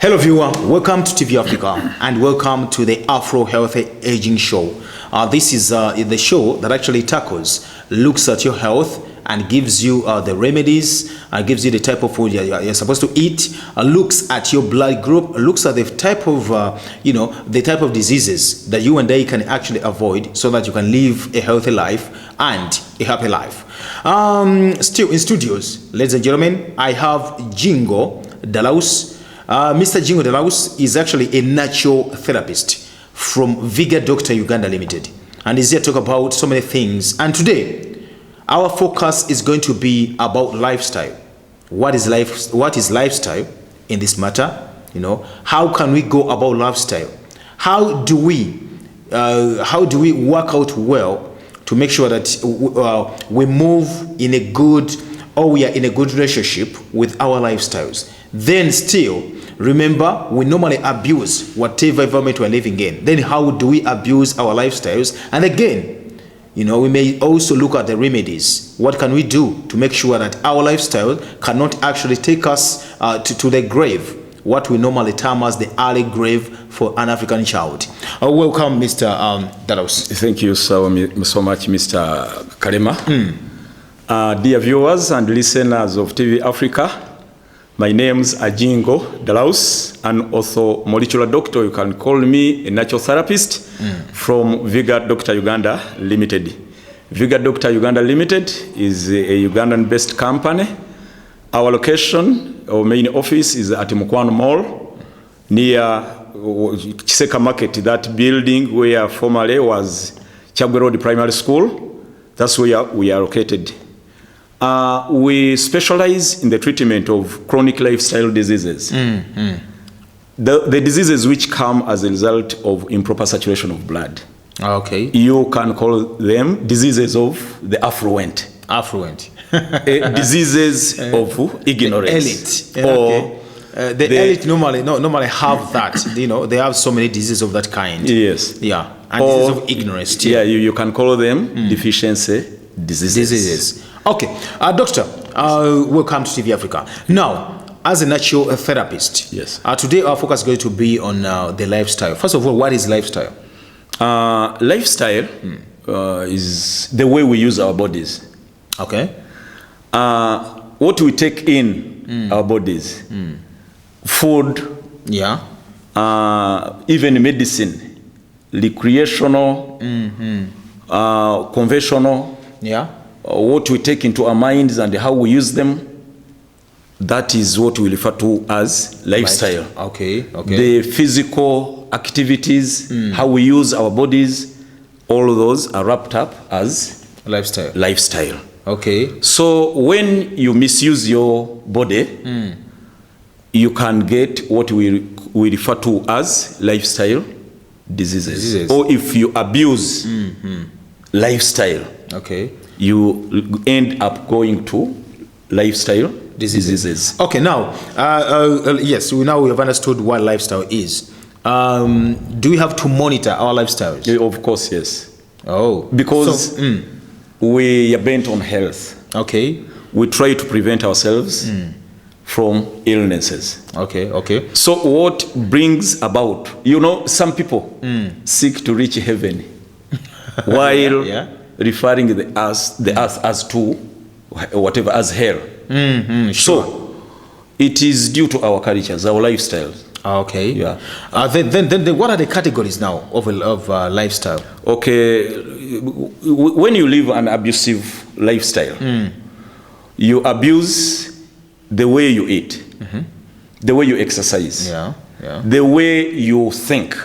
Hello viewer, welcome to TV Africa and welcome to the Afro Healthy Aging Show. This is the show that actually looks at your health and gives you the remedies, gives you the type of food you're supposed to eat, looks at your blood group, looks at the type of, the type of diseases that you and I can actually avoid so that you can live a healthy life and a happy life. Still in studios, ladies and gentlemen, I have Jingo Darausi. Mr. Jingo Darausi is actually a natural therapist from Jingo Darausi Uganda Limited, and is here to talk about so many things. And today, our focus is going to be about lifestyle. What is life? What is lifestyle in this matter? How can we go about lifestyle? How do we work out well to make sure that we move in a good, or we are in a good relationship with our lifestyles? Then still, remember, we normally abuse whatever environment we're living in. Then how do we abuse our lifestyles? And again, we may also look at the remedies. What can we do to make sure that our lifestyle cannot actually take us to the grave, what we normally term as the early grave for an African child? Welcome, Mr. Darausi. Thank you so much, Mr. Kalema. Dear viewers and listeners of TV Africa, my name's Jingo Darausi, and also molecular doctor. You can call me a natural therapist from Jingo Darausi Uganda Limited. Jingo Darausi Uganda Limited is a Ugandan-based company. Our location, our main office is at Mukwano Mall, near Chiseka Market, that building where formerly was Chagwe Road Primary School. That's where we are located. We specialize in the treatment of chronic lifestyle diseases. The diseases which come as a result of improper saturation of blood. Okay. You can call them diseases of the affluent. Affluent. Diseases of ignorance. The elite. Or the elite normally have that. They have so many diseases of that kind. Yes. Yeah. And diseases of ignorance too. Yeah, you can call them deficiency diseases. Okay, doctor, welcome to TV Africa. Now, as a natural therapist, yes. Today our focus is going to be on the lifestyle. First of all, what is lifestyle? Lifestyle is the way we use our bodies. Okay. What we take in our bodies, food, yeah, even medicine, recreational, conventional, yeah. What we take into our minds and how we use them, that is what we refer to as lifestyle. Okay. The physical activities, how we use our bodies, all of those are wrapped up as lifestyle. Okay. So when you misuse your body, you can get what we refer to as lifestyle diseases. Or if you abuse lifestyle, okay, you end up going to lifestyle diseases. Okay, now, yes, now we have understood what lifestyle is. Do we have to monitor our lifestyles? Yeah, of course, yes. Oh. Because we are bent on health. Okay. We try to prevent ourselves from illnesses. Okay. So what brings about, some people seek to reach heaven while referring the earth as to whatever, as hell. Sure. So it is due to our cultures, our lifestyles. Okay. Yeah. Then what are the categories now of lifestyle? Okay. When you live an abusive lifestyle, you abuse the way you eat, the way you exercise, the way you think.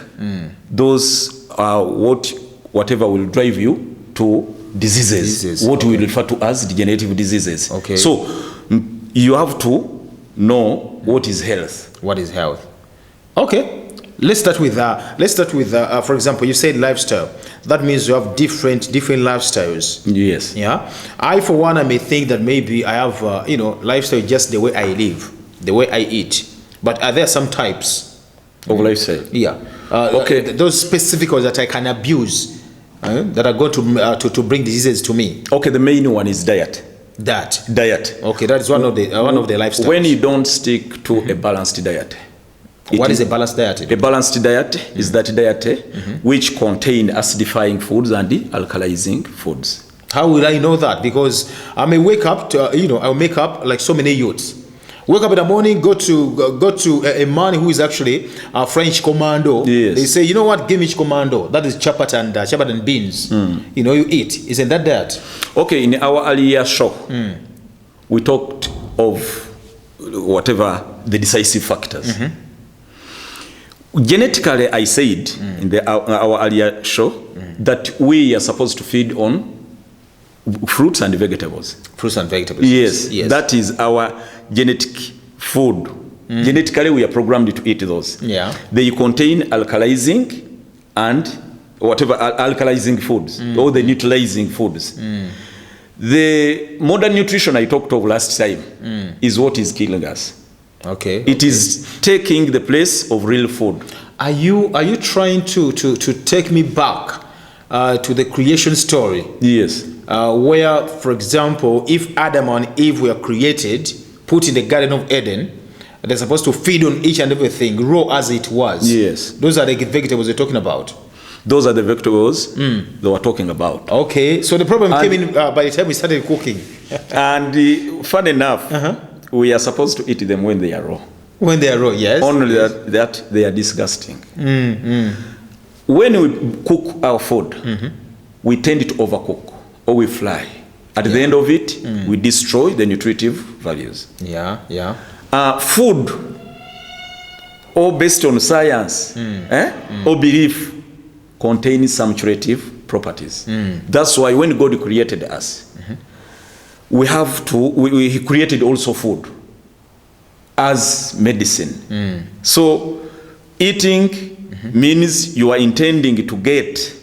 Those are whatever will drive you to diseases. What we refer to as degenerative diseases. Okay. So you have to know what is health. What is health? Okay. Let's start with for example, you said lifestyle. That means you have different lifestyles. Yes. Yeah. I, for one, I may think that maybe I have lifestyle just the way I live, the way I eat. But are there some types of lifestyle? Yeah. Okay. Those specific ones that I can abuse. That are going to bring diseases to me. Okay, the main one is diet. Diet. Okay, that is one of the lifestyles. When you don't stick to a balanced diet, What is a balanced diet? A balanced diet is that diet which contain acidifying foods and alkalizing foods. How will I know that? Because I may wake up to, I'll make up like so many youths. Wake up in the morning, go to a man who is actually a French commando. Yes. They say, you know what, give me commando. That is chapat and beans. You eat. Isn't that that? Okay, in our earlier show, we talked of whatever the decisive factors. Genetically, I said in our earlier show that we are supposed to feed on fruits and vegetables. Fruits and vegetables. Yes. That is our genetic food. Genetically, we are programmed to eat those. Yeah. They contain alkalizing and whatever alkalizing foods, or the neutralizing foods. The modern nutrition I talked of last time is what is killing us. Okay. It is taking the place of real food. Are you trying to take me back to the creation story? Yes. Where, for example, if Adam and Eve were created, put in the Garden of Eden, they're supposed to feed on each and everything, raw as it was. Yes. Those are the vegetables you're talking about. Those are the vegetables they were talking about. Okay, so the problem came in by the time we started cooking. And fun enough, we are supposed to eat them when they are raw. When they are raw, yes. Only that they are disgusting. When we cook our food, we tend to overcook or we fry. At the end of it, we destroy the nutritive values. Yeah. Food, all based on science or belief, contains some curative properties. That's why when God created us, we created also food as medicine. So eating means you are intending to get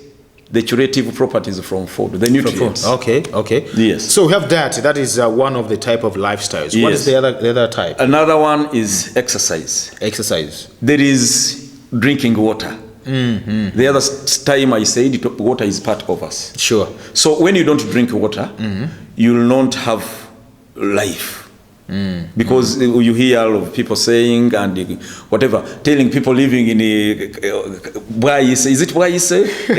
the curative properties from food, the nutrients. Okay. Yes. So we have that. That is one of the type of lifestyles. What is the other type? Another one is exercise. Exercise. There is drinking water. The other time I said water is part of us. Sure. So when you don't drink water, you will not have life. Because you hear a lot of people saying and whatever, telling people living in is it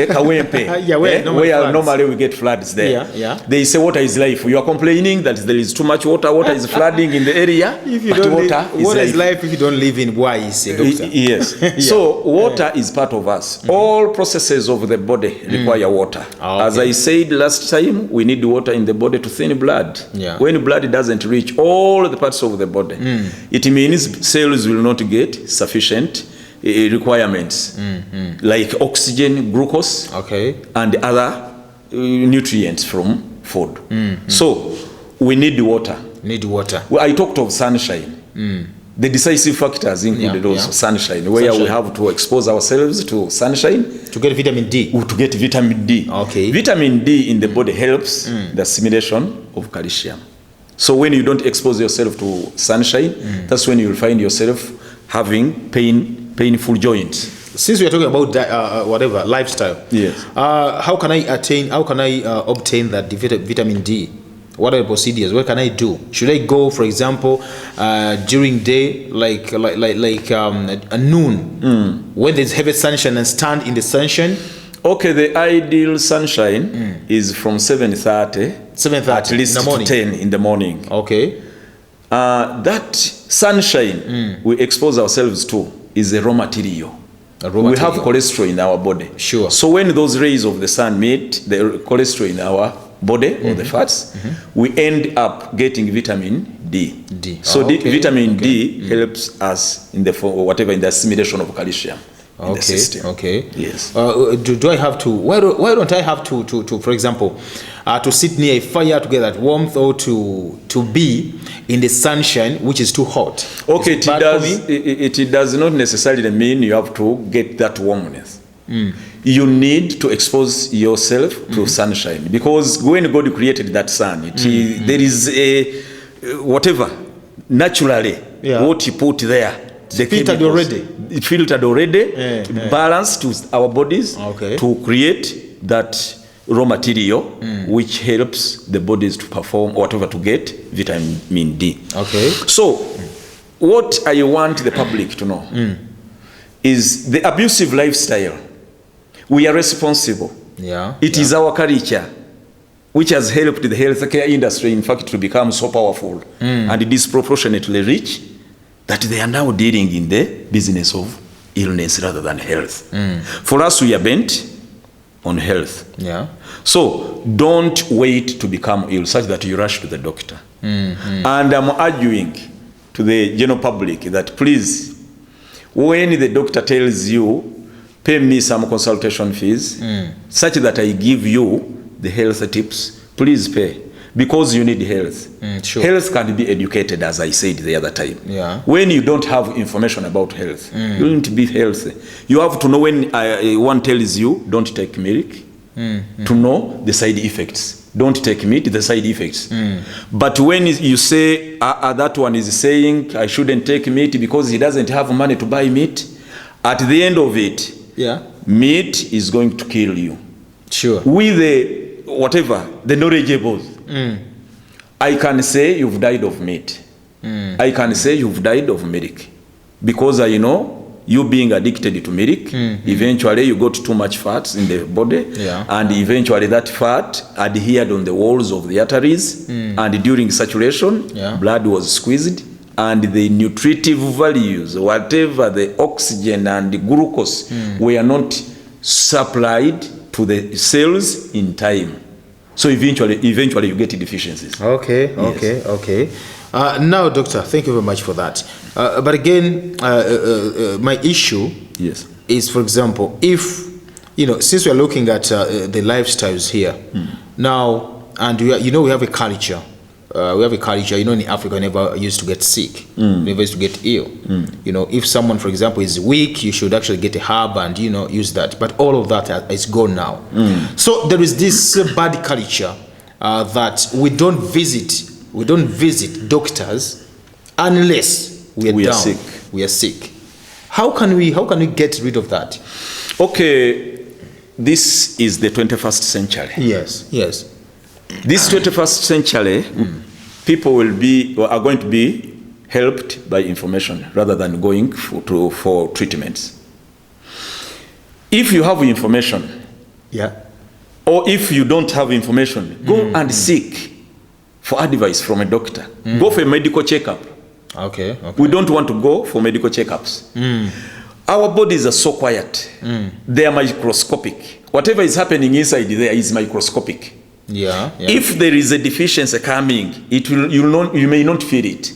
Kawempe? Where normally we get floods there. Yeah. They say water is life. You are complaining that there is too much water is flooding in the area. Water is life if you don't live in Bwaise, Yes. So water is part of us. All processes of the body require water. As I said last time, we need water in the body to thin blood. Yeah. When blood doesn't reach all the parts of the body, it means cells will not get sufficient requirements like oxygen, glucose, and other nutrients from food. So we need water. Well, I talked of sunshine. The decisive factors included also sunshine, where we have to expose ourselves to sunshine to get vitamin D. Okay. Vitamin D in the body helps the assimilation of calcium. So when you don't expose yourself to sunshine, that's when you will find yourself having painful joints. Since we are talking about lifestyle, yes. How can I obtain that vitamin D? What are the procedures? What can I do? Should I go, for example, during day, like a noon, when there's heavy sunshine, and stand in the sunshine? Okay, the ideal sunshine is from 7:30 at least to 10 in the morning. Okay. That sunshine we expose ourselves to is a raw material. We have cholesterol in our body. Sure. So when those rays of the sun meet the cholesterol in our body or the fats, we end up getting vitamin D. So vitamin D helps us in the assimilation of calcium. In the system. Yes. Do I have to? Why don't I have to for example, to sit near a fire to get that warmth, or to be in the sunshine, which is too hot? Okay, it does not necessarily mean you have to get that warmness. You need to expose yourself to sunshine, because when God created that sun, there is a whatever naturally what He put there. It filtered already, balanced to our bodies to create that raw material which helps the bodies to perform whatever, to get vitamin D. Okay. So what I want the public to know is the abusive lifestyle. We are responsible. Yeah. It is our culture which has helped the healthcare industry, in fact, to become so powerful and disproportionately rich that they are now dealing in the business of illness rather than health. For us, we are bent on health. Yeah. So don't wait to become ill such that you rush to the doctor. And I'm arguing to the general public that please, when the doctor tells you, pay me some consultation fees, such that I give you the health tips, please pay. Because you need health. Sure. Health can be educated, as I said the other time. Yeah. When you don't have information about health, you won't be healthy. You have to know when one tells you, don't take milk, to know the side effects. Don't take meat, the side effects. But when you say, that one is saying, I shouldn't take meat because he doesn't have money to buy meat, at the end of it, meat is going to kill you. Sure. With the whatever, the knowledgeable, I can say you've died of meat. I can say you've died of milk. Because I know you being addicted to milk, eventually you got too much fat in the body, and eventually that fat adhered on the walls of the arteries, and during saturation, blood was squeezed, and the nutritive values, whatever the oxygen and the glucose, were not supplied to the cells in time. So eventually you get deficiencies. Okay. Now, doctor, thank you very much for that. But again, my issue is, for example, if, since we're looking at the lifestyles here, now, and we have a culture. In Africa, we never used to get sick, never used to get ill. If someone, for example, is weak, you should actually get a herb and, use that. But all of that is gone now. So there is this bad culture that we don't visit doctors unless we are down. Sick. We are sick. How can we get rid of that? Okay, this is the 21st century. Yes. This 21st century, people are going to be helped by information rather than going for treatments. If you have information, or if you don't have information, go and seek for advice from a doctor. Go for a medical checkup. Okay. We don't want to go for medical checkups. Our bodies are so quiet. They are microscopic. Whatever is happening inside there is microscopic. If there is a deficiency coming, you may not feel it.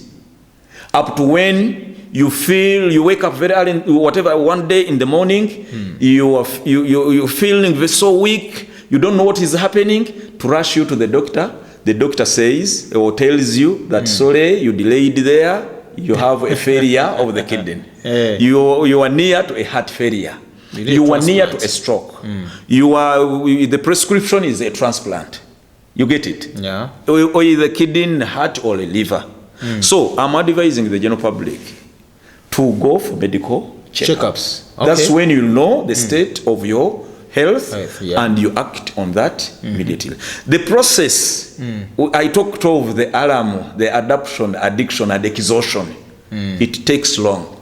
Up to when you wake up very early, whatever, one day in the morning, you're feeling so weak, you don't know what is happening, to rush you to the doctor. The doctor says or tells you that, sorry, you delayed there, you have a failure of the kidney. You are near to a heart failure. You are near to a stroke. The prescription is a transplant. You get it? Or either kidney, heart, or a liver. So I'm advising the general public to go for medical checkups. That's when you know the state of your health, and you act on that immediately. The process, I talked of the alarm, the adaptation, addiction, and exhaustion. It takes long.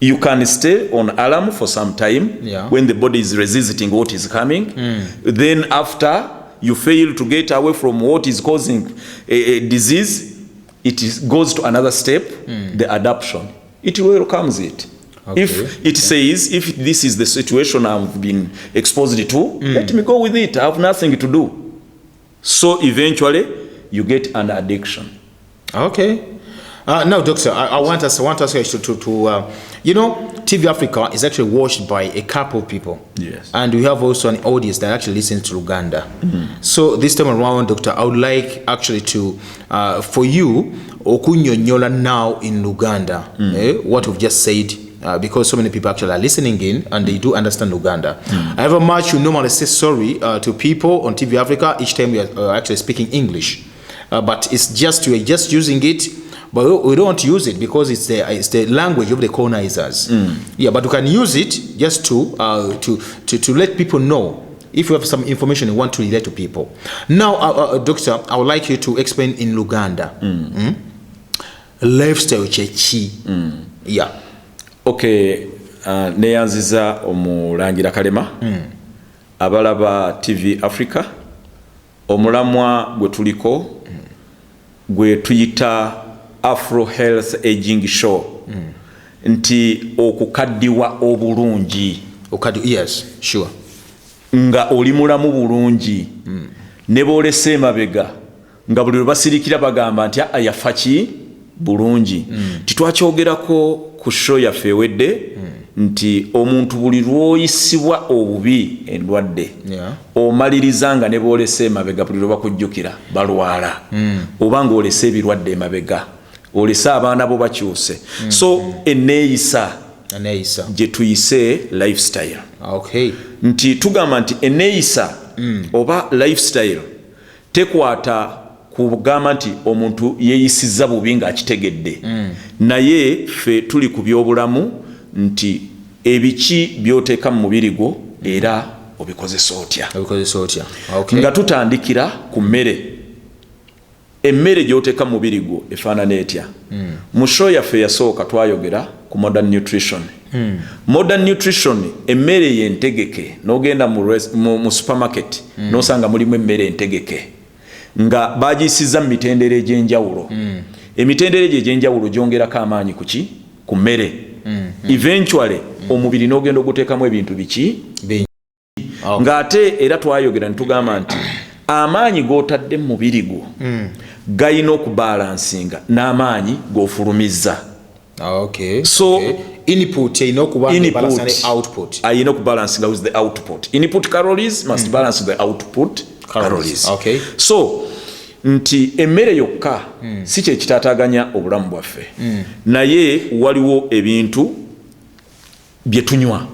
You can stay on alarm for some time when the body is resisting what is coming. Then after you fail to get away from what is causing a disease, goes to another step, the adaptation. It welcomes it. If it says, if this is the situation I've been exposed to, let me go with it. I have nothing to do. So eventually you get an addiction. Now, doctor, I want us to TV Africa is actually watched by a couple of people. Yes. And we have also an audience that actually listens to Uganda. So this time around, doctor, I would like actually to, for you, okunyonyola now in Uganda, what we've just said, because so many people actually are listening in and they do understand Uganda. However much you normally say sorry to people on TV Africa each time we are actually speaking English. But it's just, we're just using it, but we don't want to use it because it's the language of the colonizers. But we can use it just to let people know if you have some information you want to relate to people. Now, doctor, I would like you to explain in Luganda. Lifestyle chechi. Okay, neyanziza Omulingira Kalema abalaba TV Africa omulamwa gwe tuliko gwe tuyita Afro Health Aging Show nti okukaddiwa obulungi yes sure nga oli mulamu bulungi ne boolese emabega nga buli lwe basirikira bagamba nti yafa ki bulungi titwakyogerako ku show yaffe ewedde nti omuntu buli lwoyisibwa obubi endwadde omaliriza nga ne boolese emabega buli lwe bakujjukira balwala oba nga olese ebirwadde emabega olese abaana bo bakyuse so eneeyisa gye tuyise lifestyle nti tugamba nti eneeyisa oba lifestyle tekwata kugamba nti omuntu yeeyisiza bubi ng'akitegedde naye ffe tuli ku byobulamu nti ebiki by'oteeka mu mubiri gwo era obikozesa otya nga tutandikira ku mmere emmere gy'oteeka mu mubiri gwo efaanana etya mu show yaffe yasooka twayogera ku modern nutrition modern nutrition emmere yentegeke n'ogenda mu supermarket n'osanga mulimu emmere entegeke nga bagiyisiza mu mitendera egy'enjawulo emitendera egyo egy'enjawulo gyongerako amaanyi ku mmere eventually omubiri n'ogenda oguteekamu ebintu biki ng'ate era twayogera ne tugamba nti amaanyi g'otadde mu mubiri gwo gayina okubalansinga n'amaanyi g'ofulumizza so input ayina okubalansinga with the output input calories must balance the output calories so nti emmere yokka si kye kitaataaganya obulamu bwaffe naye waliwo ebintu bye tunywa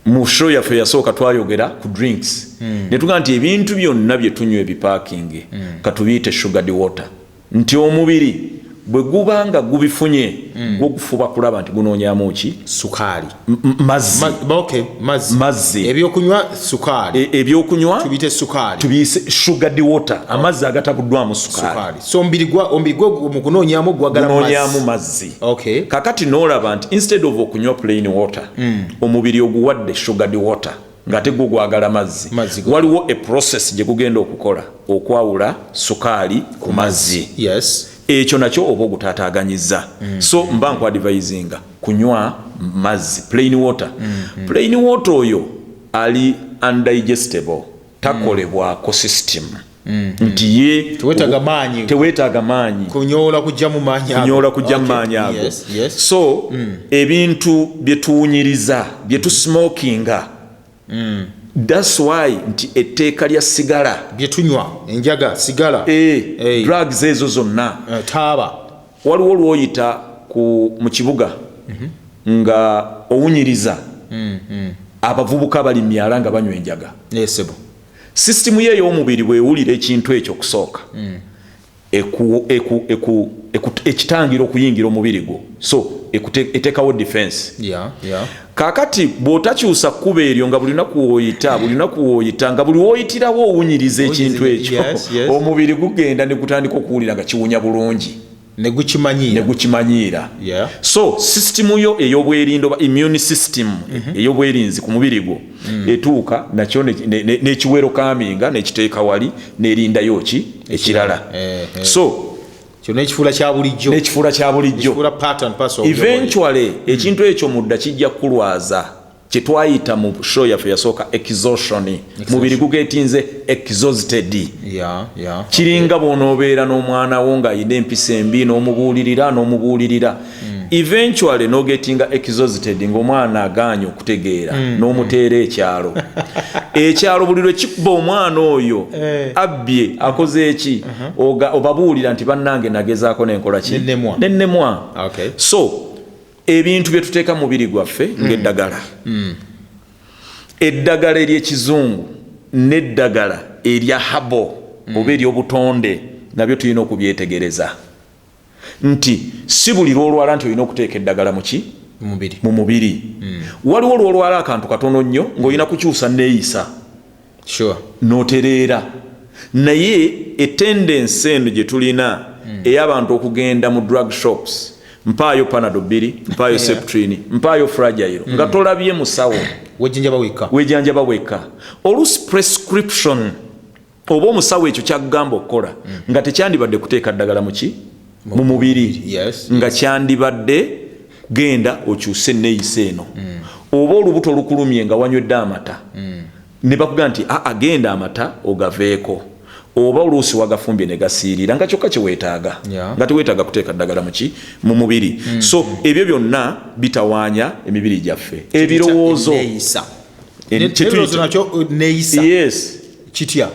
mu show yaffe yasooka twayogera ku drinks ne tugamba nti ebintu byonna bye tunywa ebipaakinge katubiyite sugared water nti omubiri bwe guba nga gubifunye gwo gufuba kulaba nti gunoonyamu ki sukaali mazzi ebyokunywa sukaali ebyokunywa tubiyite sukaali tubiyise sugared water amazzi agatabuddwamu sukaali so omubiri gwo mu kunoonyamu gwagalamu mazzi kakati n'olaba nti instead of okunywa plain water omubiri oguwadde sugared water ng'ate gwo gwagala mazzi waliwo a process gye gugenda okukola okwawula sukaali ku mazzi ekyo nakyo oba ogutaataaganyiza so mba nkwadvisinga kunywa mazzi plain water plain water oyo ali undigestible takolebwako system nti ye teweetaaga maanyi kunyoola kujja mu maanyi ago so ebintu bye tuwunyiriza bye tusmokinga that's why nti etteeka lya sigala bye tunywa enjaga sigala drugs ezo zonna taaba waliwo lwoyita mu kibuga nga owunyiriza abavubuka bali myala nga banywa enjaga sisitimu ye ey'omubiri bwewulira ekintu ekyo kusooka ekitangira okuyingira omubiri gwo so eteekawo defense kakati bw'otakyusa kkuba eryo nga bulina kuwoyita nga buli woyitirawo owunyiriza ekintu ekyo omubiri gugenda ne gutandika okuwulira nga kiwunya bulungi ne gukimanyiira so sisitimu yo ey'obwerindo immune system ey'obwerinzi ku mubiri gwo etuuka nakyo n'ekiwero kaaminga n'ekiteeka wali n'erindayo ki ekirala so n'ekifuula kya bulijjo eventually ekintu ekyo mudda kijja kulwaza kye twayita mu show yaffe yasooka exhaustion mubiri gugeetinze exhausted kiringa bw'onoobeera n'omwana wo ng'ayina empisa embi n'omubuulirira eventually n'ogetinga exhausted ng'omwana agaanye okutegeera n'omuteera ekyalo buli lwe kikuba omwana oyo abbye akoze eki obabuulira nti bannange nagezaako n'enkola ki nennemwa so ebintu bye tuteeka mu mubiri gwaffe ng'eddagala eddagala ery'ekizungu n'eddagala erya habo oba ery'obutonde nabyo tulina okubyetegereza nti si buli lwolwala nti olina okuteeka eddagala mu mubiri waliwo lwolwala akantu katono nnyo ng'olina kukyusa neeyisa n'otereera naye etendensi eno gye tulina ey'abantu okugenda mu drug shops mpaayo panado 2 mpaayo septrini mpaayo fragile nga tolabye musawo wejanjaba wekka oluusi prescription oba omusawo ekyo kyagamba okukola nga tekyandibadde kuteeka ddagala mu mubiri nga kyandibadde genda okyuse enneeyisa eno oba olubuto olukulumye nga wanywedde amata ne bakugamba nti agenda amata ogaveeko oba oluusi wagafumbye ne gasiirira nga kyokka kyeweetaaga nga teweetaaga kuteeka ddagala mu mubiri so ebyo byonna bitawaanya emibiri gyaffe ebirowoozo kitya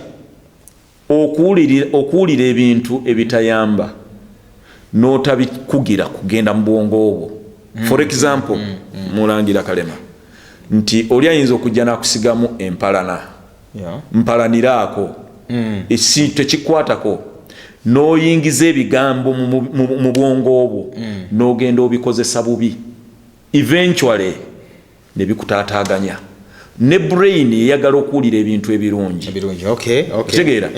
okuwulira ebintu ebitayamba n'otabikugira kugenda mu bwongo obwo for example Mulangira Kalema nti oli ayinza okujja n'akusigamu empalana mpalaniraako ekintu tekikwatako n'oyingiza ebigambo mu bwongo obwo n'ogenda obikozesa bubi eventually ne bikutaataaganya ne brain eyagala okuwulira ebintu ebirungi kitegeera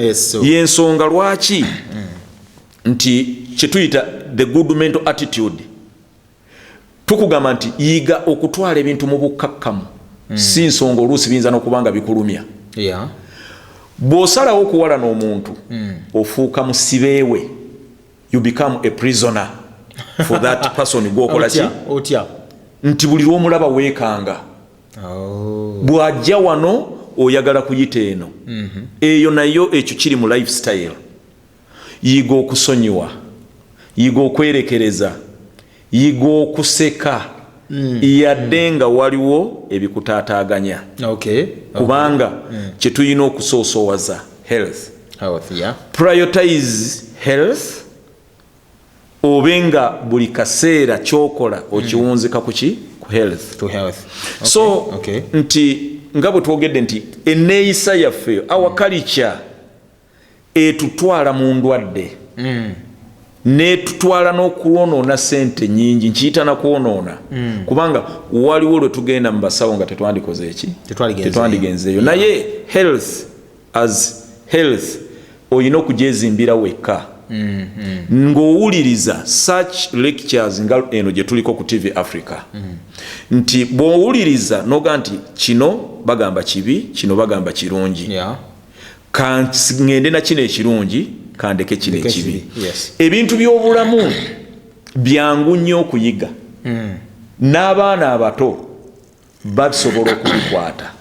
yensonga lwaki nti kyetuyita the good mental attitude tukugamba nti yiga okutwala ebintu mu bukkakkamu si nsonga oluusi biyinza n'okubanga bikulumya bw'osalawo okuwalana omuntu ofuuka musibeewe you become a prisoner for that person gwokola ki nti buli lw'omulaba weekanga bw'ajja wano oyagala kuyita eno eyo nayo ekyo kiri mu lifestyle yiga okusonyiwa yiga okwerekereza yiga okuseka yadde nga waliwo ebikutaataaganya kubanga kyetulina okusoosowaza health prioritize health obenga buli kaseera kyokola okiwunzika ku health so nti nga bwe twogedde nti enneeyisa yaffe our culture etutwala mu ndwadde netutwala n'okwonoona sente nyingi nkiyita nakwonoona kubanga waliwo lwe tugenda mu basawo nga tetwandikoze eki tetwandigenzeeyo naye health as health olina okugyezimbira wekka ng'owuliriza such lectures nga eno gye tuliko ku TV Africa nti bw'owuliriza noga nti kino bagamba kibi kino bagamba kirungi ngende na kino ekirungi kandeke kino ekibi ebintu by'obulamu byangu nnyo okuyiga n'abaana abato basobola okubikwata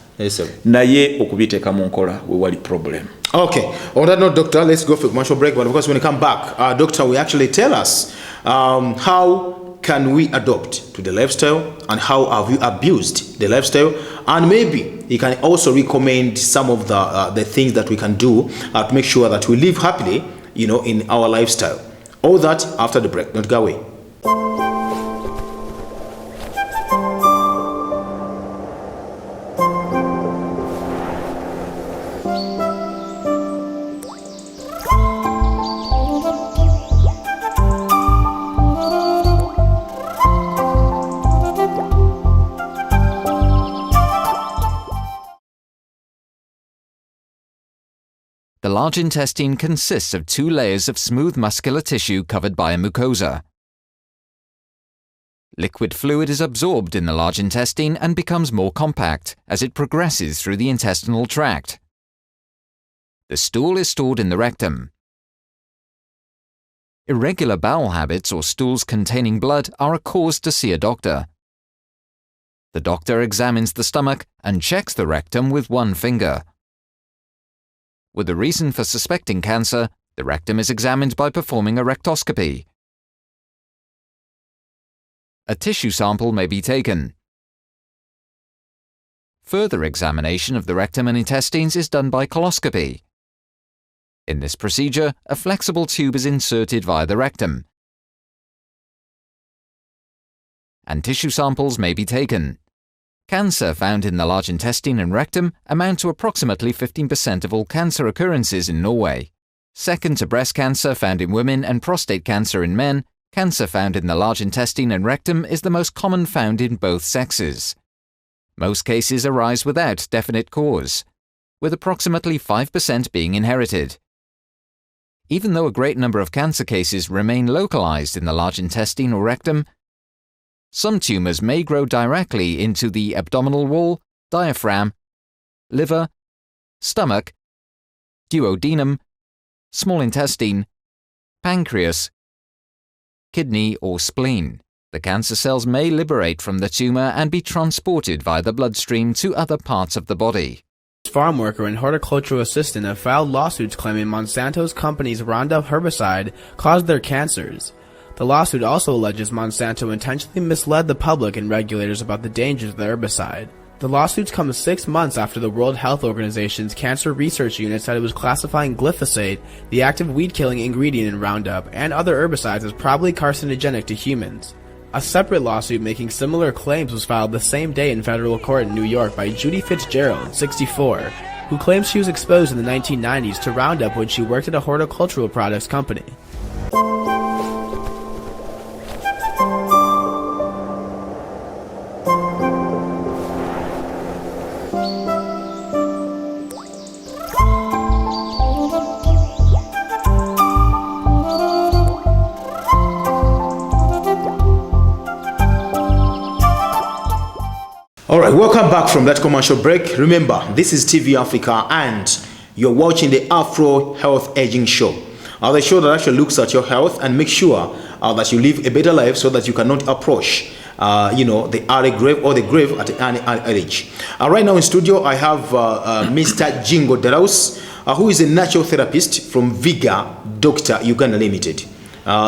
naye okubiteeka mu nkola we wali problem. Okay, on that note, Doctor, let's go for a commercial break. But of course, when we come back, Doctor will actually tell us how can we adopt to the lifestyle and how have you abused the lifestyle, and maybe he can also recommend some of the things that we can do to make sure that we live happily, you know, in our lifestyle. All that after the break. Don't go away. The large intestine consists of 2 layers of smooth muscular tissue covered by a mucosa. Liquid fluid is absorbed in the large intestine and becomes more compact as it progresses through the intestinal tract. The stool is stored in the rectum. Irregular bowel habits or stools containing blood are a cause to see a doctor. The doctor examines the stomach and checks the rectum with 1 finger. With a reason for suspecting cancer, the rectum is examined by performing a rectoscopy. A tissue sample may be taken. Further examination of the rectum and intestines is done by coloscopy. In this procedure, a flexible tube is inserted via the rectum, and tissue samples may be taken. Cancer found in the large intestine and rectum amount to approximately 15% of all cancer occurrences in Norway. Second to breast cancer found in women and prostate cancer in men, cancer found in the large intestine and rectum is the most common found in both sexes. Most cases arise without definite cause, with approximately 5% being inherited. Even though a great number of cancer cases remain localized in the large intestine or rectum, some tumors may grow directly into the abdominal wall, diaphragm, liver, stomach, duodenum, small intestine, pancreas, kidney or spleen. The cancer cells may liberate from the tumor and be transported via the bloodstream to other parts of the body. Farm worker and horticultural assistant have filed lawsuits claiming Monsanto's company's Roundup herbicide caused their cancers. The lawsuit also alleges Monsanto intentionally misled the public and regulators about the dangers of the herbicide. The lawsuits come 6 months after the World Health Organization's Cancer Research Unit said it was classifying glyphosate, the active weed-killing ingredient in Roundup, and other herbicides as probably carcinogenic to humans. A separate lawsuit making similar claims was filed the same day in federal court in New York by Judy Fitzgerald, 64, who claims she was exposed in the 1990s to Roundup when she worked at a horticultural products company. All right, welcome back from that commercial break. Remember, this is TV Africa and you're watching the Afro Health Aging Show. The show that actually looks at your health and makes sure that you live a better life so that you cannot approach the early grave or the grave at any age. Right now in studio, I have Mr. Jingo Darausi, who is a natural therapist from Viga Doctor Uganda Limited.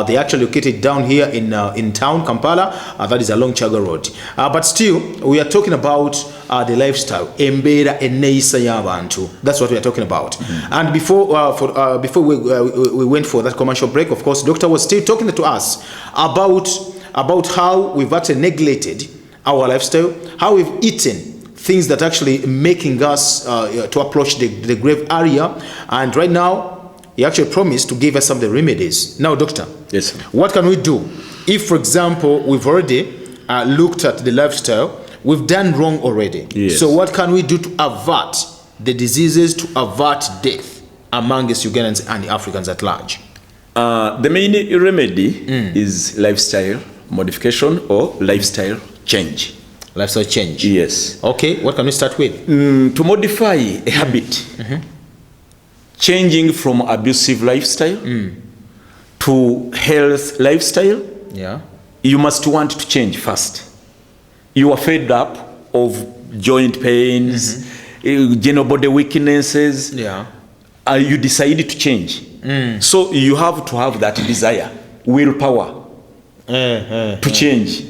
They actually located down here in town, Kampala. That is along Chaga Road. But still, we are talking about the lifestyle. Embera eneisa y'abantu. That's what we are talking about. Mm-hmm. And before we went for that commercial break, of course, Doctor was still talking to us about how we've actually neglected our lifestyle, how we've eaten things that actually making us to approach the grave area. And right now, he actually promised to give us some of the remedies. Now, doctor, yes, sir. What can we do if, for example, we've already looked at the lifestyle, we've done wrong already? Yes. So what can we do to avert the diseases, to avert death among the Ugandans and the Africans at large? The main remedy is lifestyle modification or lifestyle change. Lifestyle change. Yes. Okay, what can we start with? To modify a habit. Changing from abusive lifestyle to health lifestyle, you must want to change first. You are fed up of joint pains, general body weaknesses. You decided to change. So you have to have that desire, willpower to change.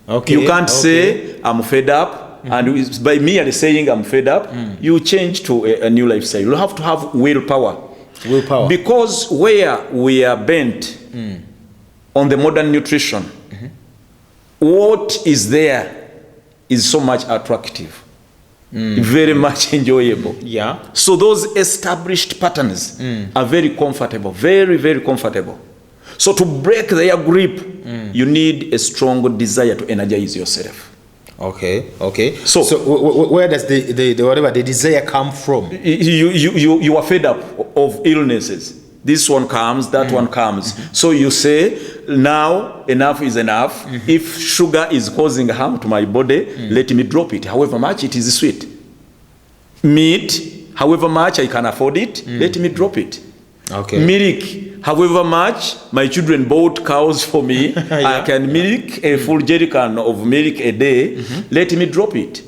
Okay. You can't say, I'm fed up. And by merely saying I'm fed up, you change to a new lifestyle. You have to have willpower. Because where we are bent on the modern nutrition, what is there is so much attractive, very much enjoyable. So those established patterns are very comfortable, very, very comfortable. So to break their grip, you need a strong desire to energize yourself. Okay. So where does the desire come from? You are fed up of illnesses. This one comes, that one comes. So you say, now enough is enough. If sugar is causing harm to my body, let me drop it. However much it is sweet. Meat, however much I can afford it, let me drop it. Okay. Milk, however much my children bought cows for me, I can milk a full jerrycan of milk a day, let me drop it.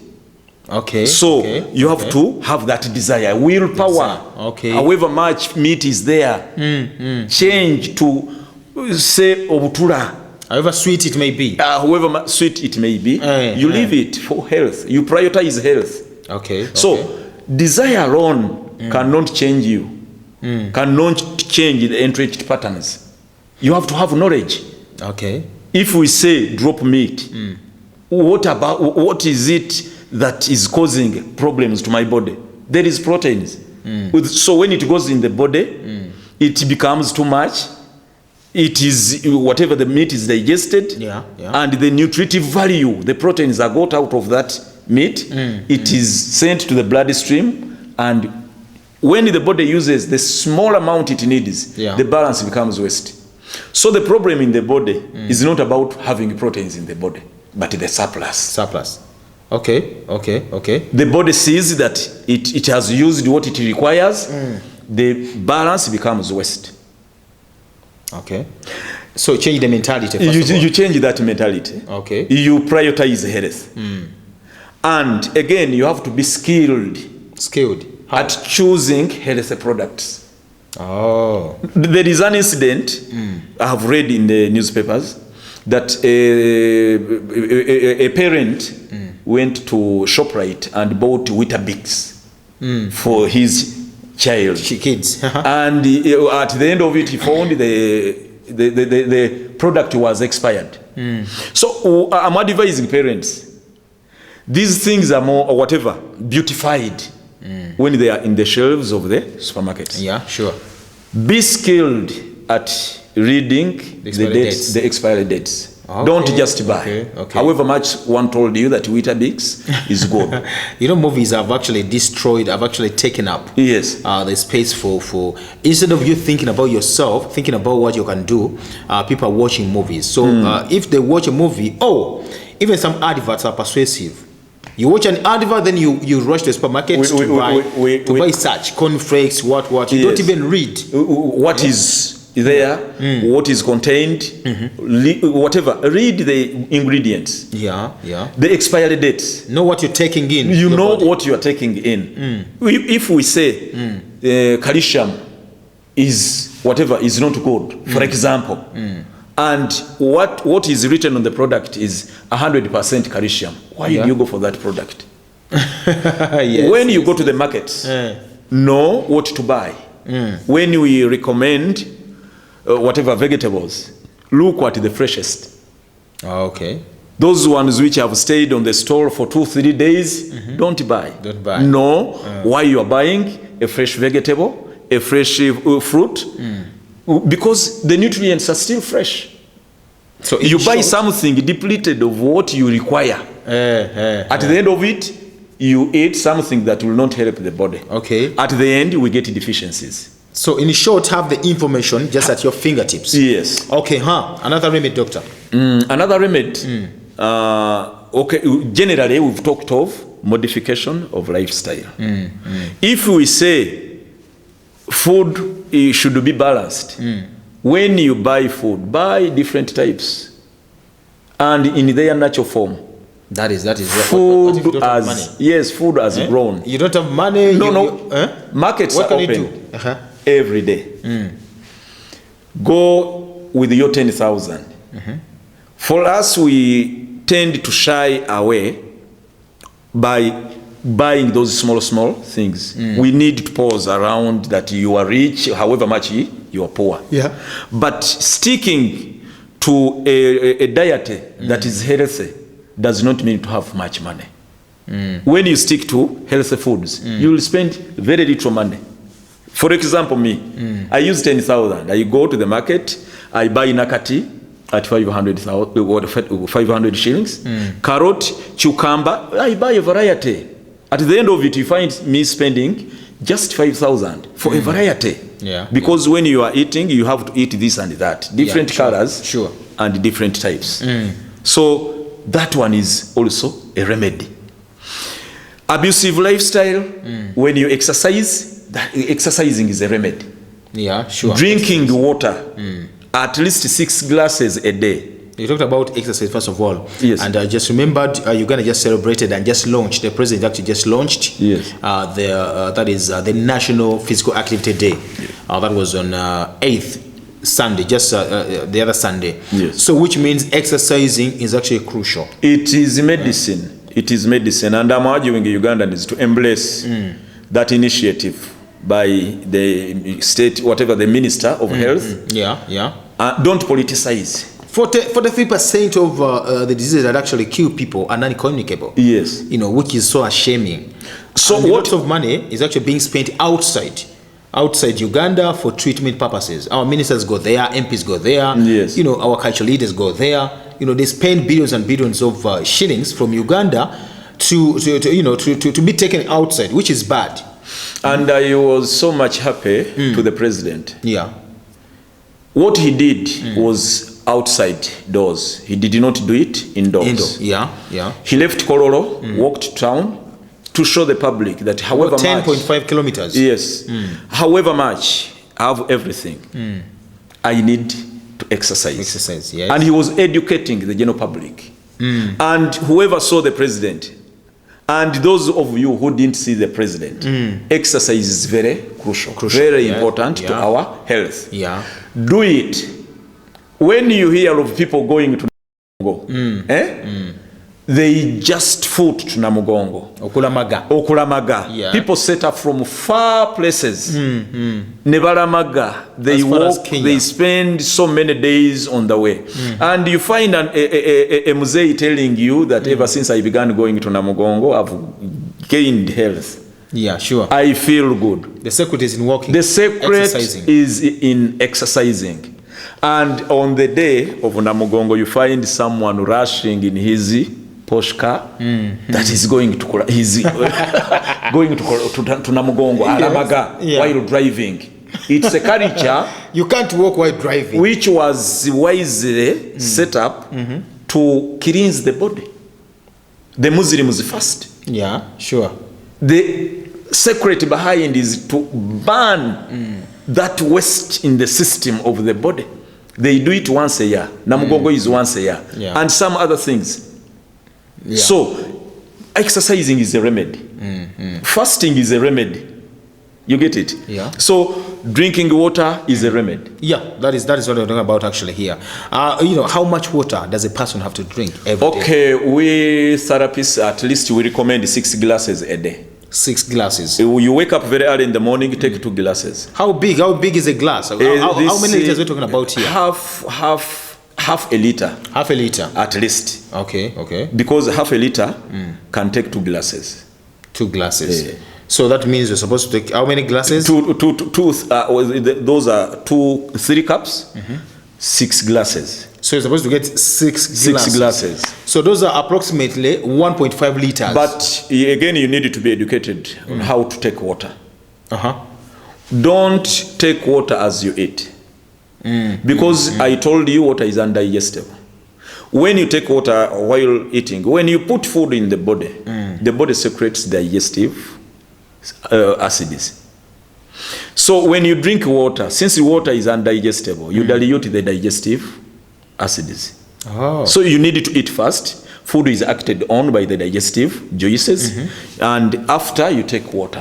Okay. So you have to have that desire, willpower. Okay. However much meat is there, change to say obutura. However sweet it may be. However sweet it may be, you leave it for health. You prioritize health. Okay. So desire alone cannot change you. Cannot change the entrenched patterns. You have to have knowledge. Okay. If we say drop meat, what is it that is causing problems to my body? There is proteins. So when it goes in the body, it becomes too much. It is whatever the meat is digested, and the nutritive value, the proteins are got out of that meat. It is sent to the bloodstream and when the body uses the small amount it needs, the balance becomes waste. So the problem in the body is not about having proteins in the body, but the surplus. Okay. The body sees that it has used what it requires, the balance becomes waste. Okay. So change the mentality. You change that mentality. Okay. You prioritize health. And again, you have to be skilled. How? At choosing healthy products. Oh. There is an incident I have read in the newspapers that a parent went to ShopRite and bought Weetabix for his kids. And at the end of it, he found the product was expired. So I'm advising parents, these things are more or whatever beautified when they are in the shelves of the supermarkets. Yeah, sure. Be skilled at reading the expiry dates. Okay, don't just buy. Okay. However much one told you that Weetabix is good. Movies have actually destroyed, have actually taken up the space for instead of you thinking about yourself, thinking about what you can do, people are watching movies. So if they watch a movie, even some adverts are persuasive. You watch an advert, then you rush to the supermarket to buy such cornflakes, what. You don't even read. What is there, what is contained, whatever. Read the ingredients. Yeah. The expiry dates. Know what you're taking in. You know what you are taking in. If we say calcium is whatever is not good, for example, and what is written on the product is 100% calcium, why do you go for that product? When you go to the market, know what to buy. When we recommend whatever vegetables, look at the freshest. Okay. Those ones which have stayed on the store for 2-3 days, don't buy. Know why you are buying a fresh vegetable, a fresh fruit, because the nutrients are still fresh. So you buy something depleted of what you require. At the end of it, you eat something that will not help the body. Okay. At the end, we get deficiencies. So in short, have the information just at your fingertips. Yes. Okay, another remedy, doctor. Another remedy. Okay, generally we've talked of modification of lifestyle. If we say food should be balanced, when you buy food, buy different types and in their natural form. That is food what if you don't have money? Yes, food has grown. You don't have money. Markets are open every day. Go with your 10,000. For us, we tend to shy away by buying those small things. We need to pause around that you are rich, however much you are poor. But sticking to a diet that is healthy does not mean to have much money. When you stick to healthy foods, you will spend very little money. For example, me, I use 10,000. I go to the market, I buy nakati at 500 shillings, carrot, cucumber, I buy a variety. At the end of it, you find me spending just 5,000 for a variety. Because when you are eating, you have to eat this and that. Different colors and different types. So that one is also a remedy. Abusive lifestyle, when you exercise, exercising is a remedy. Drinking water, at least 6 glasses a day. You talked about exercise first of all. And I just remembered Uganda just celebrated and just launched, the president actually just launched that is the National Physical Activity Day. That was on 8th Sunday, just the other Sunday. So which means exercising is actually crucial. It is medicine. It is medicine, and I'm urging Ugandans to embrace that initiative by the state, whatever the Minister of Health. Don't politicize. 43% of the diseases that actually kill people are non-communicable. Which is so shaming. So a lot of money is actually being spent outside Uganda for treatment purposes. Our ministers go there, MPs go there. Our cultural leaders go there. They spend billions and billions of shillings from Uganda to be taken outside, which is bad. And I was so much happy to the president. Yeah. What he did was outside doors. He did not do it indoors. Yeah, yeah. He left Kololo, walked town to show the public that however much... 10.5 kilometers. Yes. However much I have everything, I need to exercise. Exercise, yes. And he was educating the general public. And whoever saw the president, and those of you who didn't see the president, exercise is very crucial. Very important to our health. Yeah. Do it. When you hear of people going to Namugongo, they just foot to Namugongo. Okulamaga. Yeah. People set up from far places. Nebalamaga. They walk, they spend so many days on the way. And you find a muzei telling you that ever since I began going to Namugongo, I've gained health. Yeah, sure. I feel good. The secret is in walking. The secret is in exercising. And on the day of Namugongo, you find someone rushing in his Porsche car that is going to going to Namugongo, Alamaga, while driving. It's a culture you can't walk while driving, which was wisely set up to cleanse the body. The Muslims fast. Yeah, sure. The secret behind is to burn that waste in the system of the body. They do it once a year. Namugongo is once a year. Yeah. And some other things. Yeah. So, exercising is a remedy. Fasting is a remedy. You get it? Yeah. So, drinking water is a remedy. Yeah, that is what we're talking about actually here. You know, how much water does a person have to drink every day? Okay, we therapists, at least we recommend 6 glasses a day. 6 glasses. You wake up very early in the morning, take 2 glasses. How big is a glass? How many liters are we talking about here? Half a liter. Half a liter. At least. Okay. Because half a liter can take 2 glasses. 2 glasses. So that means you're supposed to take how many glasses? Those are 3 cups, 6 glasses. So you're supposed to get 6 glasses. So those are approximately 1.5 liters. But again, you need to be educated on how to take water. Don't take water as you eat. Because I told you water is undigestible. When you take water while eating, when you put food in the body secretes digestive acids. So when you drink water, since water is undigestible, you dilute the digestive acids. So you need to eat first. Food is acted on by the digestive juices, and after you take water.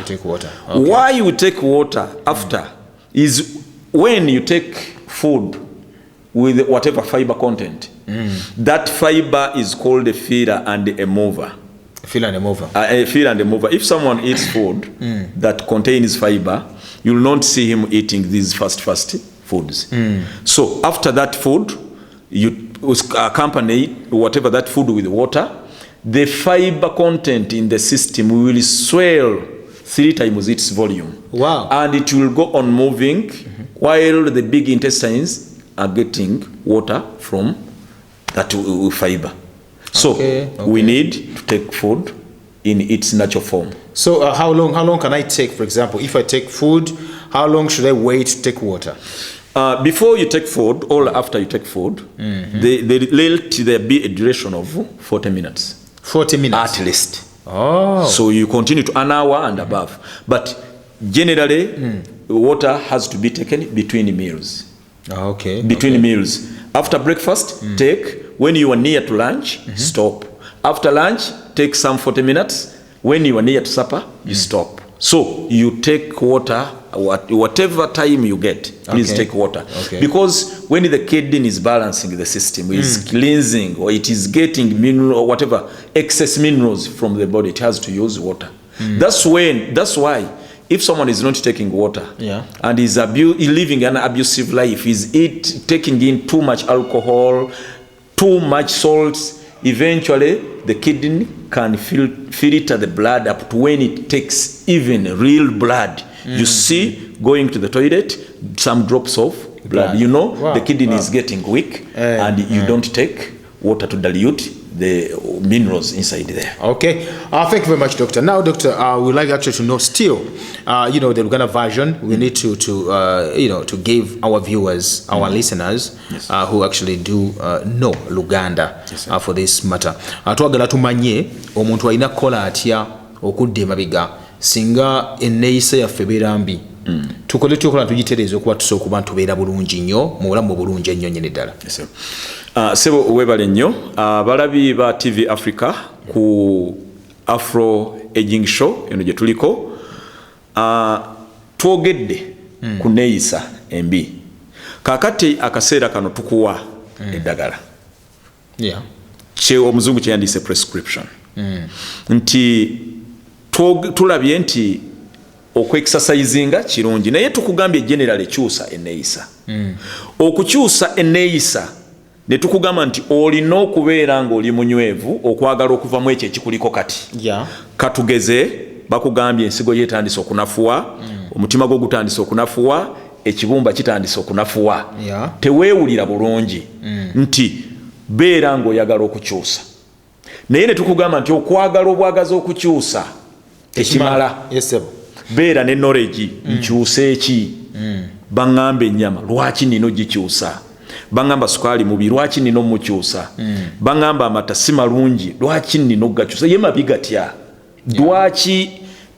Why you take water after is when you take food with whatever fiber content. That fiber is called a feeder and a mover. Feeder and a mover. A feeder and a mover. If someone eats food that contains fiber, you will not see him eating these fast foods. So after that food, you accompany whatever that food with water. The fiber content in the system will swell 3 times its volume. Wow. And it will go on moving while the big intestines are getting water from that fiber. So we need to take food in its natural form. So how long can I take, for example, if I take food, how long should I wait to take water? Before you take food or after you take food, let there be a duration of 40 minutes. 40 minutes? At least. So you continue to an hour and above. But generally, water has to be taken between meals. Between meals. After breakfast, take. When you are near to lunch, stop. After lunch, take some 40 minutes. When you are near to supper, you stop. So you take water whatever time you get. Please take water. Because when the kidney is balancing the system, is cleansing, or it is getting mineral or whatever excess minerals from the body, it has to use water. That's why if someone is not taking water and is living an abusive life, is taking in too much alcohol, too much salts, eventually the kidney can filter the blood up to when it takes even real blood. You see, going to the toilet, some drops of blood. You know, the kidney is getting weak, and you don't take water to dilute the minerals inside there. Okay, thank you very much, Doctor. Now, Doctor, we'd like actually to know still, the Luganda version. We need to give our viewers, our listeners, who actually do know Luganda for this matter. Twagala tumanye omuntu alina kola atya okudde mabiga singa enneeyisa yaffe beera mbi. Tukole tukola tugitereeza okuba tusobola okuba ntubeera bulungi nnyo mu bulamu bulungi ennyo nnyini ddala. Sebo webale nnyo balabi ba TV Africa ku Afro Aging Show eno gye tuliko twogedde ku neeyisa embi kakati akaseera kano tukuwa eddagala omuzungu kye yandiise prescription nti tulabye nti okwekisasayizinga kirungi naye tukugambye general ekyusa enneeyisa okukyusa enneeyisa ne tukugamba nti olina okubeera ng'oli munywevu okwagala okuva mu ekyo ekikuliko kati katugeze bakugambye ensigo yeetandise okunafuwa omutima gwo gutandise okunafuwa ekibumba kitandise okunafuwa teweewulira bulungi nti beera ng'oyagala okukyusa naye ne tukugamba nti okwagala obwagaza okukyusa tekimala beera ne knowledge nkyusa eki baŋŋamba ennyama lwaki nino gikyusa baŋŋamba sukaali mubi lwaki nino mukyusa baŋŋamba amata si malungi lwaki nino gakyusa ye mabi gatya lwaki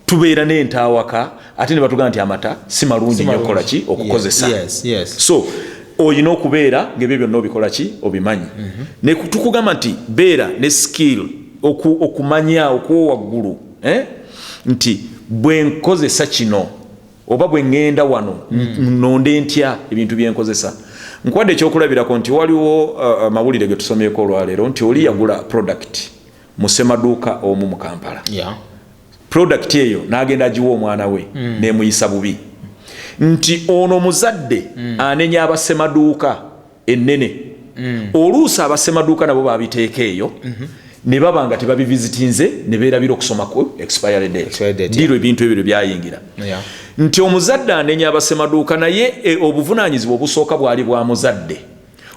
tubeera n'entaawaka ate ne batugamba nti amata si malungi nnyo okukola ki okukozesa so olina okubeera ng'ebyo byonna obikola ki obimanyi ne tukugamba nti beera ne skill okumanya okwowaggulu nti bwe nkozesa kino oba bwe ŋŋenda wano nnonde ntya ebintu bye nkozesa nkwadde ekyokulabirako nti waliwo amawulire ge tusomyeko olwaleero nti oli yagula product mu ssemaduuka omu mu Kampala product eyo n'agenda agiwa omwana we n'emuyisa bubi nti ono muzadde anenya abassemaduuka ennene oluusi abassemaduuka nabo babiteeka eyo ne baba nga tebabivizitinze ne beerabira okusoma ku expiry date diro ebintu ebyo byayingira nti omuzadde anenya abassemaduuka naye obuvunaanyizibwa obusooka bwali bwa muzadde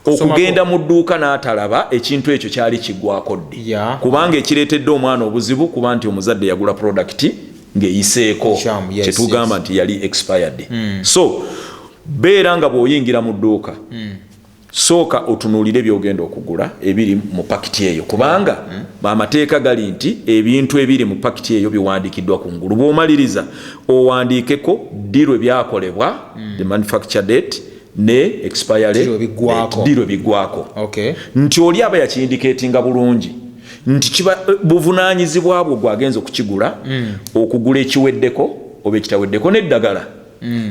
okugenda mu dduuka n'atalaba ekintu ekyo kyali kiggwako ddi kubanga ekireetedde omwana obuzibu kuba nti omuzadde yagula product ng'eyiseeko kyetugamba nti yali expired so beera nga bw'oyingira mu dduuka sooka otunuulire by'ogenda okugula ebiri mu pakiti eyo kubanga amateeka gali nti ebintu ebiri mu pakiti eyo biwandiikiddwa ku ngulu bw'omaliriza owandiikeko ddirwe byakolebwa the manufacture date ne expiry ddirwe biggwako nti oli aba yakiyindikeetinga bulungi nti kiba buvunaanyizibwa bwo gwagenza okukigula okugula ekiweddeko oba ekitaweddeko n'eddagala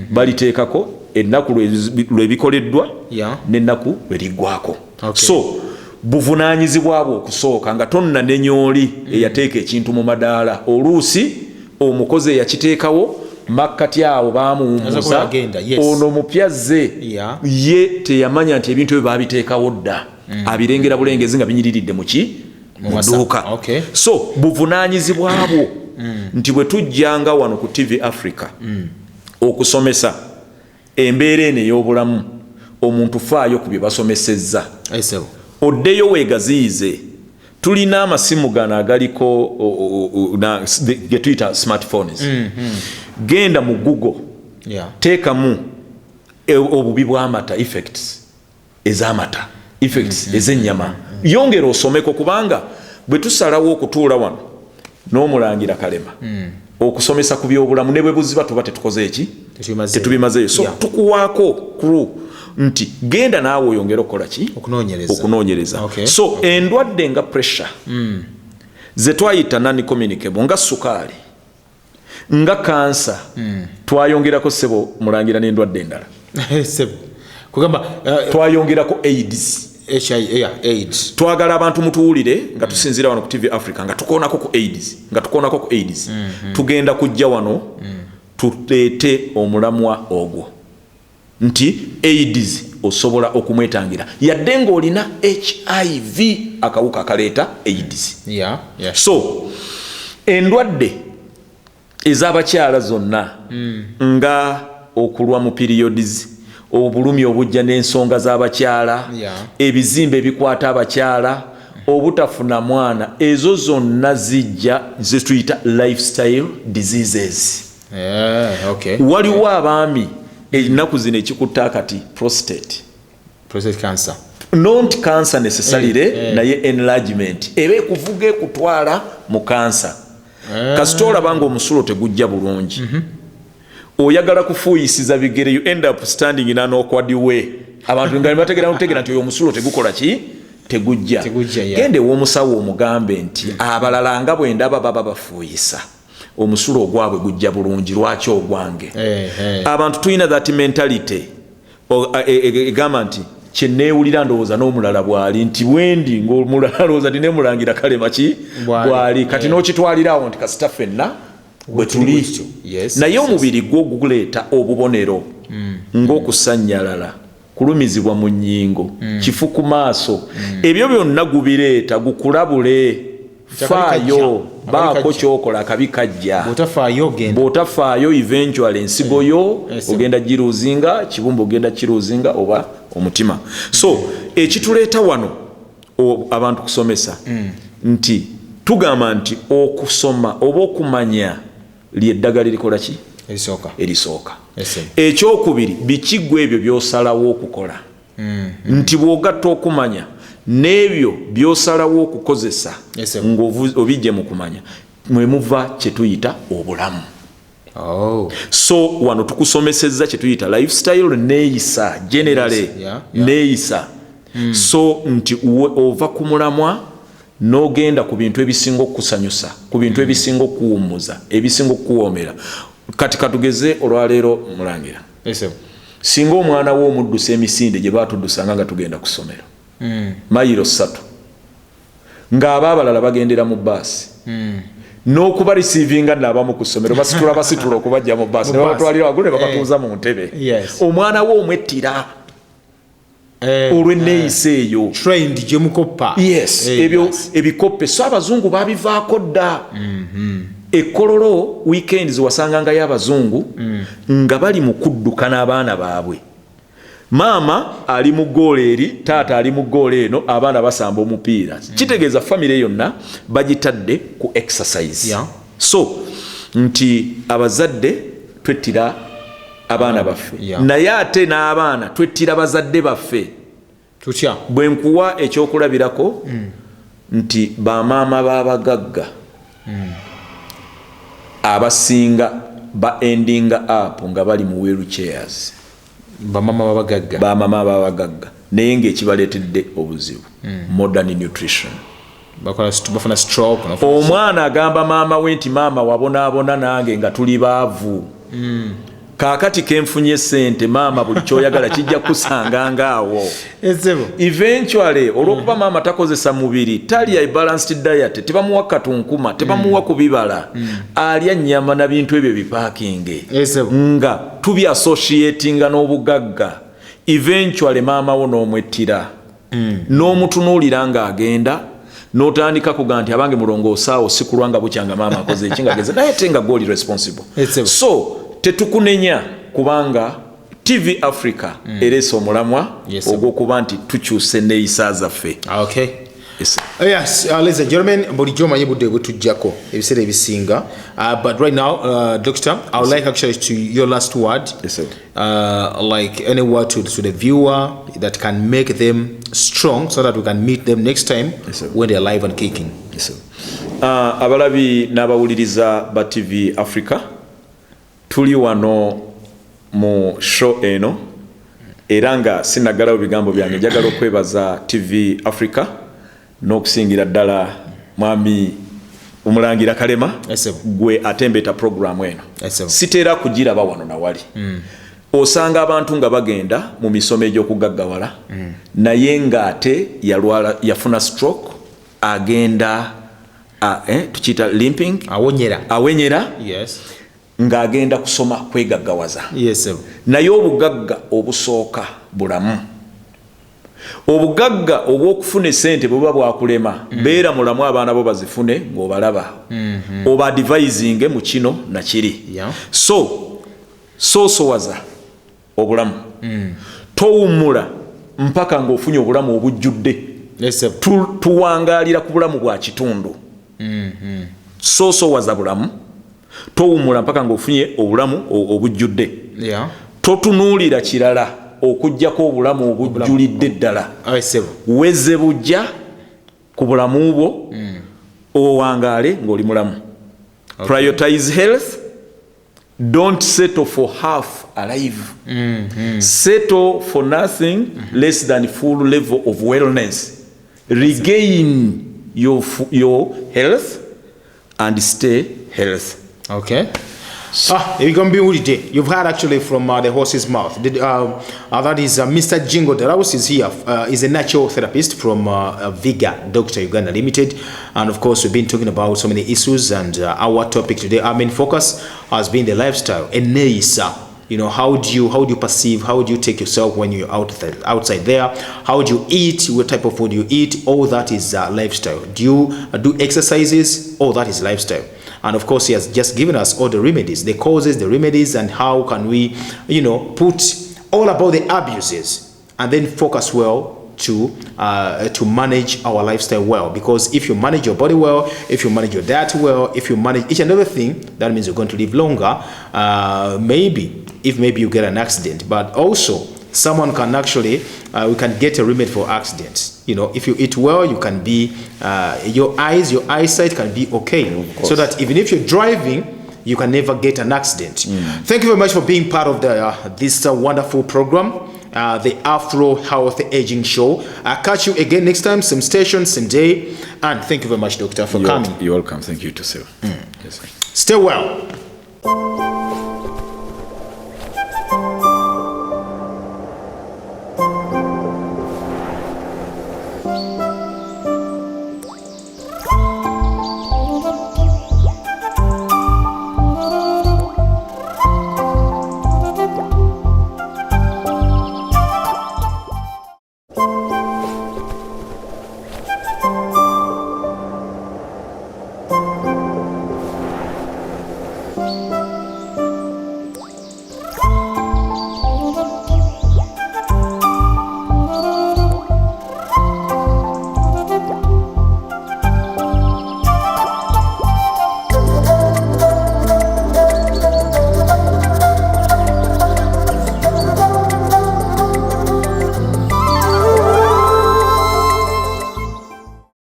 baliteekako ennaku lwebikoleddwa n'ennaku lweriggwako so buvunaanyizibwa bwo okusooka nga tonna nenyooli eyateeka ekintu mu madaala oluusi omukozi eyakiteekawo makkati awo baamuwummuza ono mupyazze ye teyamanya nti ebintu ebyo baabiteekawo dda abirengera bulengezi nga binyiriridde mu dduuka so buvunaanyizibwa bwo nti bwe tujjanga wano ku TV Africa okusomesa embeera eno ey'obulamu omuntu faayo ku bye basomesezza oddeyo weegaziyize tulina amasimu gano agaliko ge tuyita smartphones genda mu Google teekamu obubi bw'amata effects ez'amata effects ez'ennyama yongera osomeko kubanga bwe tusalawo okutuula wano n'Omulangira Kalema okusomesa ku by'obulamu ne bwe buziba tuba tetukoze eki tetubimazeeyo so tukuwaako crew nti genda naawe oyongera okukola ki okunoonyereza so endwadde nga pressure ze twayita non-communicable nga sukaali nga kansa twayongerako sebo Mulangira n'endwadde endala twayongerako AIDS twagala abantu mutuwulire nga tusinzira wano ku TV Africa nga tukoonako ku AIDS tugenda kujja wano tuleete omulamwa ogwo nti AIDS osobola okumwetangira yadde ng'olina HIV akawuka akaleeta AIDS so endwadde ez'abakyala zonna nga okulwa mu periods obulumi obujja n'ensonga z'abakyala ebizimbe ebikwata abakyala obutafuna mwana ezo zonna zijja zituyita lifestyle diseases. Okay. Waliwo abaami ennaku zino ekikutta kati prostate cancer. Not cancer necessarily naye enlargement eba ekuvuga ekutwala mu cancer. Kasita olaba nga omusulo tegujja bulungi oyagala kufuuyisiza bigere you end up standing in an awkward way. Abantu nga bategera nti oyo omusulo tegukola ki tegujja. Gende w'omusawo omugambe nti abalala nga bwe ndaba baba bafuuyisa omusulo ogwabwe gujja bulungi lwaki ogwange. Abantu tulina that mentality egamba nti kyenneewulira ndowooza n'omulala bw'ali nti bwendi ng'omulala lowooza ndi Mulangira Kalema ki bw'ali kati n'okitwalirawo nti kasita ffenna bwe tuli. Naye omubiri gwo guleeta obubonero ng'okusannyalala, kulumizibwa mu nnyingo, kifu ku maaso, ebyo byonna gubireeta gukulabule. Faayo baako kyokola akabi kajja. Bw'otafaayo eventually ensigo yo ogenda giruuzinga, kibumba ogenda kiruuzinga oba omutima. So ekituleeta wano abantu kusomesa nti tugamba nti okusoma oba okumanya lyeddagala lirikola ki erisooka. Ekyokubiri bikiggwa ebyo by'osalawo okukola nti bw'ogatta okumanya n'ebyo by'osalawo okukozesa ng'obijje mu kumanya mwe muva kye tuyita obulamu. So wano tukusomesezza kye tuyita lifestyle neeyisa generally neeyisa. So nti ova ku mulamwa n'ogenda ku bintu ebisinga okukusanyusa, ku bintu ebisinga okuwummuza, ebisinga okukuwoomera. Kati katugeze olwaleero Mulangira, singa omwana wo omuddusa emisinde gye baatuddusanga nga tugenda ku ssomero mayiro 3 ng'aba abalala bagendera mu bbaasi n'okuba receiving n'abamu ku ssomero basitula okubajja mu bbaasi ne babatwalira waggulu ne babatuuza mu ntebe. Omwana wo omwettira olw'enneeyisa eyo trained gye mukoppa. Ebyo ebikoppe so abazungu babivaako dda. Ekkololo weekends wasangangayo abazungu nga bali mu kudduka n'abaana baabwe. Maama ali mu ggoolo eri, taata ali mu ggoolo eno, abaana basamba omupiira. Kitegeeza famire yonna bagitadde ku exercise. So nti abazadde twettira abaana baffe naye ate n'abaana twettira bazadde baffe. Bwe nkuwa ekyokulabirako nti bamaama b'abagagga abasinga ba ending up nga bali mu wheelchairs. Bamama babagagga naye ng'ekibaleetedde obuzibu modern nutrition. Bafuna stroke. Omwana agamba maama we nti maama wabonaabona nange nga tuli baavu. Kaakati kenfunye ssente maama buli kyoyagala kijja kusanga ngaawo. Eventually olw'okuba maama takozesa mubiri, talya balanced diet, tebamuwa katunkuma, tebamuwa ku bibala, alya nnyama na bintu ebyo bipaakinge nga tubi associatinga n'obugagga. Eventually maama wo n'omwettira n'omutunuulira ng'agenda n'otandika kuga nti abange mulongoosaawo si kulwa nga bukyanga maama akoze ekinga geze naye te nga gw'oli responsible. So tetukunenya kubanga TV Africa ereese omulamwa ogw'okuba nti tukyuse enneeyisa zaffe. Ladies and gentlemen, bulijjo omanyi budde bwetujjako ebiseera ebisinga. But right now, Doctor, I would like actually to your last word. Like any word to the viewer that can make them strong so that we can meet them next time when they're alive and kicking. Abalabi n'abawuliriza ba TV Africa, tuli wano mu show eno era nga sinagalawo bigambo byange, njagala okwebaza TV Africa n'okusingira ddala mwami Omulangira Kalema gwe atembeeta programu eno. Siteera kugiraba wano na wali. Osanga abantu nga bagenda mu misomo egy'okugaggawala naye ng'ate yafuna stroke agenda tukiyita limping awenyera ng'agenda kusoma kwegaggawaza. Naye obugagga obusooka bulamu. Obugagga obw'okufuna essente bwe bwakulema beera mulamu abaana bo bazifune ng'obalaba oba advising mu kino na kiri. Soosowaza obulamu. Towummula mpaka ng'ofunye obulamu obujjudde. Yes, sir. tuwangalira ku bulamu bwa kitundu. Soosowaza bulamu towumula mpaka ng'ofunye obulamu obujjudde. Yeah. Totunuulira kirala okuggyako obulamu obujjulidde ddala. Wezze bujja ku bulamu bwo owangaale ng'oli mulamu. Prioritize health. Don't settle for half alive. Settle for nothing less than full level of wellness. Regain your health and stay healthy. Okay. You're going to be with it. You've heard actually from the horse's mouth. That is Mr. Jingo Darausi is here. He's a natural therapist from Viga Doctor Uganda Limited. And of course, we've been talking about so many issues, and our topic today, our main focus has been the lifestyle. And you know, how do you perceive, how do you take yourself when you're outside there? How do you eat? What type of food you eat? All that is lifestyle. Do you do exercises? All that is lifestyle. And of course, he has just given us all the remedies, the causes, the remedies, and how can we, you know, put all about the abuses and then focus well to manage our lifestyle well. Because if you manage your body well, if you manage your diet well, if you manage each and everything, that means you're going to live longer. Maybe you get an accident, but also someone can actually, we can get a remedy for accidents. You know, if you eat well, you can be, your eyesight can be okay. So that even if you're driving, you can never get an accident. Thank you very much for being part of this wonderful program, the Afro Health Aging Show. I'll catch you again next time, same station, same day. And thank you very much, Doctor, for coming. You're welcome. Thank you too, sir. Yes, sir. Stay well.